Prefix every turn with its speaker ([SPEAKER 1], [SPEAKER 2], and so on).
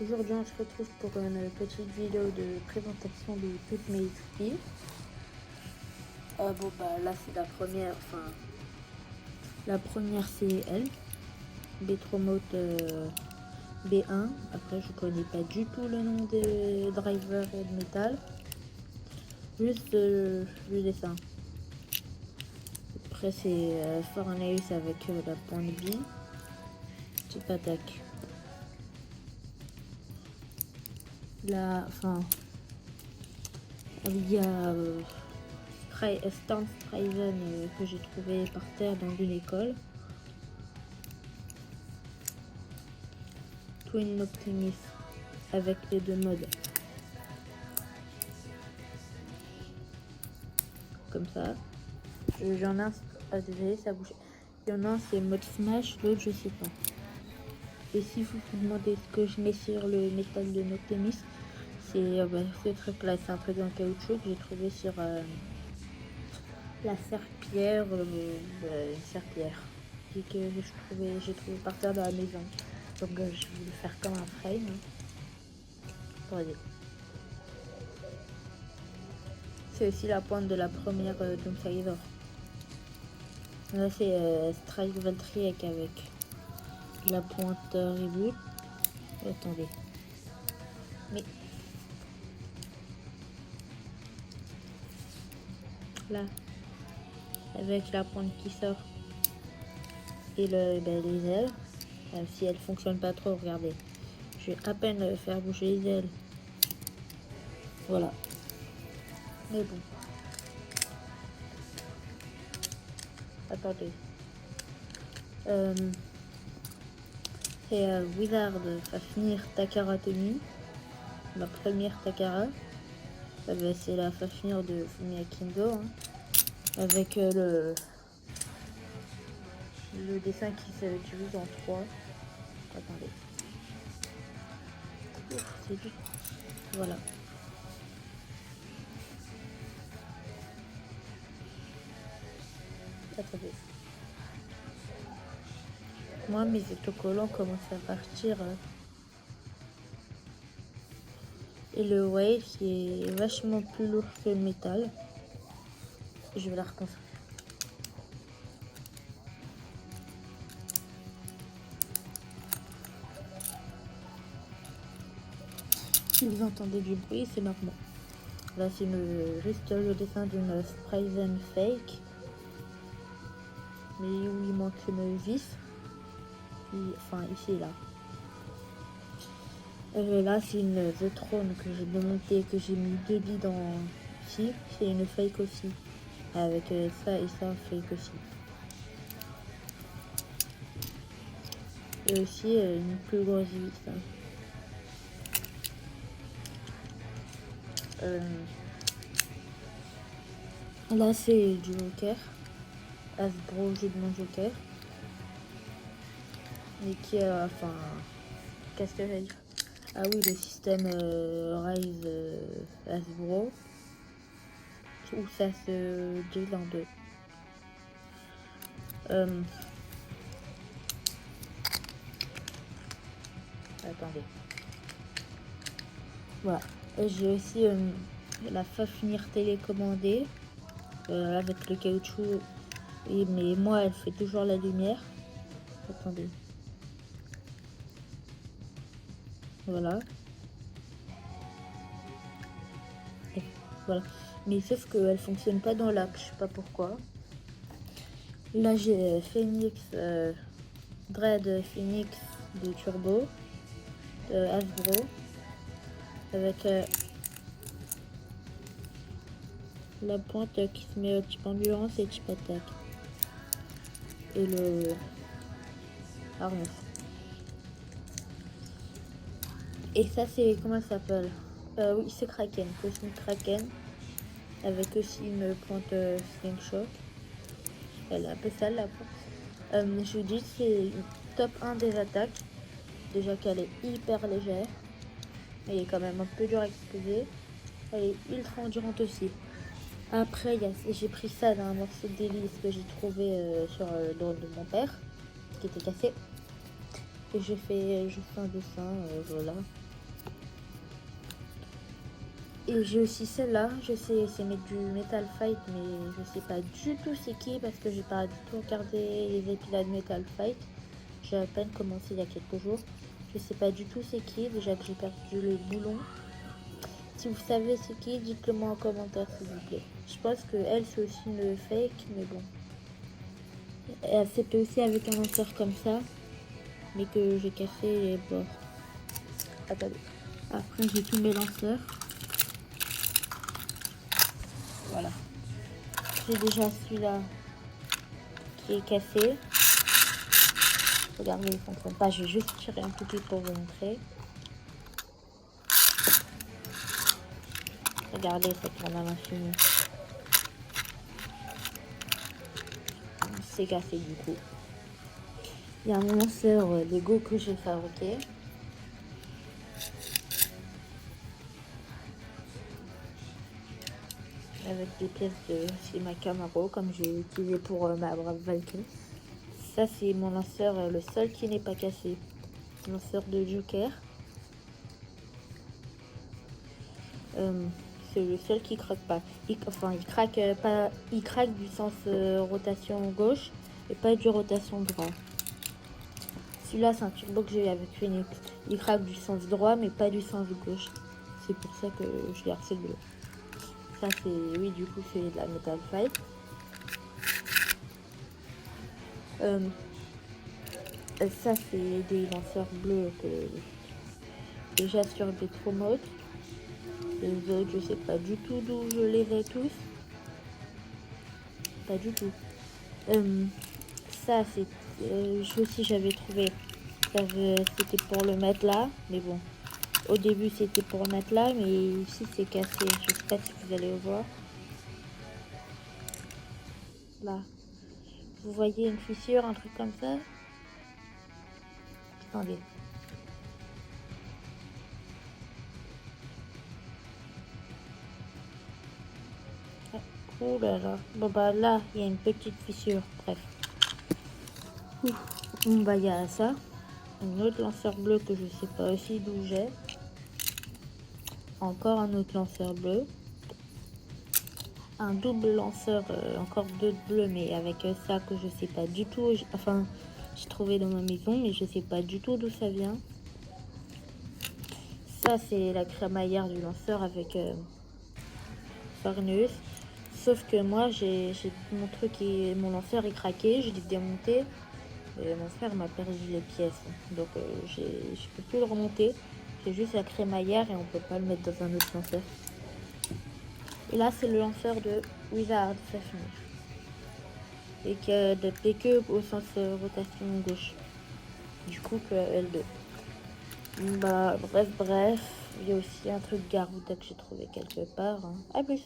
[SPEAKER 1] Aujourd'hui, on se retrouve pour une petite vidéo de présentation de toutes mes skis. Là c'est la première, la première c'est elle, Betromote B1. Après, je connais pas du tout le nom des drivers et de métal, juste le dessin. Après, c'est Fornace avec la pointe B, petite attaque. Là, il y a Storm Striven que j'ai trouvé par terre dans une école. Twin Optimus avec les deux modes. Comme ça. J'en ai un, désolé, ça bouge. Il y en a un, c'est mode Smash, l'autre, je sais pas. Et si vous vous demandez ce que je mets sur le métal de Noctimus, c'est ce truc là, c'est un truc en caoutchouc que j'ai trouvé sur la serpillière, une serpillière et que j'ai trouvé par terre dans la maison. Donc je vais le faire comme un frame. Regardez. C'est aussi la pointe de la première Doomsayer. Là c'est Strike Valtryek avec la pointe Reboot. Attendez. Mais là, avec la pointe qui sort et les ailes. Si elle fonctionne pas trop, regardez. Je vais à peine faire bouger les ailes. Voilà. Mais bon. Attendez. Et Wizard va finir Takara Tomy. Ma première Takara. C'est la va finir de Fumiya Kindo. Hein, avec le dessin qui se divise en 3. Attendez. Ouf, c'est dur. Voilà. Attendez. Moi, mes autocollants commencent à partir. Et le wave qui est vachement plus lourd que le métal. Je vais la reconstruire. Si vous entendez du bruit, c'est normal. Là, c'est juste le dessin d'une Spryzen fake. Mais où il manque une vis. Ici et là. Là, c'est une The Throne que j'ai démontée, que j'ai mis 2 billes dans ici. C'est une fake aussi. Avec ça et ça, fake aussi. Et aussi une plus grosse vis. Là, c'est du Joker. Hasbro, jeu de mon Joker. Mais qui a, qu'est-ce que j'allais dire? Ah oui, le système Rise Hasbro. Où ça se divise en deux. Attendez. Voilà. J'ai aussi la Fafnir télécommandée avec le caoutchouc. Mais moi, elle fait toujours la lumière. Attendez. Voilà. Et voilà. Mais sauf qu'elle fonctionne pas dans l'axe, je sais pas pourquoi. Là, j'ai Phoenix, Dread Phoenix de Turbo, de Hasbro, avec la pointe qui se met type ambulance et type attaque. Et le harness. Et ça, c'est, comment ça s'appelle? Oui, c'est Kraken, Cosmic Kraken, avec aussi une pointe Slingshot. Elle est un peu sale la pointe. Je vous dis, c'est top 1 des attaques. Déjà qu'elle est hyper légère. Elle est quand même un peu dure à exploser. Elle est ultra endurante aussi. Après, j'ai pris ça d'un morceau d'hélice que j'ai trouvé sur le drone de mon père, qui était cassé. Et j'ai fait juste un dessin, voilà. Et j'ai aussi celle-là, je sais c'est mettre du Metal Fight, mais je sais pas du tout c'est qui parce que j'ai pas du tout regardé les épisodes de Metal Fight. J'ai à peine commencé il y a quelques jours. Je sais pas du tout c'est qui, déjà que j'ai perdu le boulon. Si vous savez c'est qui, dites-le moi en commentaire s'il vous plaît. Je pense que elle c'est aussi une fake, mais bon. C'était aussi avec un lanceur comme ça, mais que j'ai cassé les bords. Attendez. Après j'ai tous mes lanceurs. Voilà. J'ai déjà celui-là qui est cassé. Regardez, il ne fonctionne pas. Je vais juste tirer un tout petit peu pour vous montrer. Regardez, ça tourne à l'infini. C'est cassé du coup. Il y a un lanceur Lego que j'ai fabriqué. Avec des pièces de chez ma Camaro, comme j'ai utilisé pour ma Brave Valkyrie. Ça, c'est mon lanceur, le seul qui n'est pas cassé. Lanceur de Joker. C'est le seul qui craque pas. Il craque pas. Il craque du sens rotation gauche et pas du rotation droit. Celui-là, c'est un turbo que j'ai avec Phoenix. Il craque du sens droit, mais pas du sens gauche. C'est pour ça que je garde ce bleu. Ça, c'est... Oui, du coup, c'est de la Metal Fight. Ça, c'est des lanceurs bleus que... déjà sur des promotes. Les autres, je sais pas du tout d'où je les ai tous. Pas du tout. Ça, c'est... aussi, j'avais trouvé... C'était pour le mettre là, mais bon. Au début, c'était pour le mettre là, mais ici, c'est cassé. Je sais pas si vous allez le voir. Là. Vous voyez une fissure, un truc comme ça? Attendez. Oh là là. Bon bah là, il y a une petite fissure. Bref. Bon bah il y a ça. Un autre lanceur bleu que je sais pas aussi d'où j'ai. Encore un autre lanceur bleu. Un double lanceur, encore deux bleus, mais avec ça que je sais pas du tout. Enfin, j'ai trouvé dans ma maison, mais je sais pas du tout d'où ça vient. Ça, c'est la crémaillère du lanceur avec Farneus. Sauf que moi, j'ai mon truc, mon lanceur est craqué, je l'ai démonté. Et mon frère m'a perdu les pièces. Donc, je peux plus le remonter. J'ai juste la crémaillère et on peut pas le mettre dans un autre lanceur. Et là, c'est le lanceur de Wizard Fafnir. Et que de PQ au sens rotation gauche. Du coup, que L2. Bah, bref. Il y a aussi un truc Garuda que j'ai trouvé quelque part. Hein. À plus.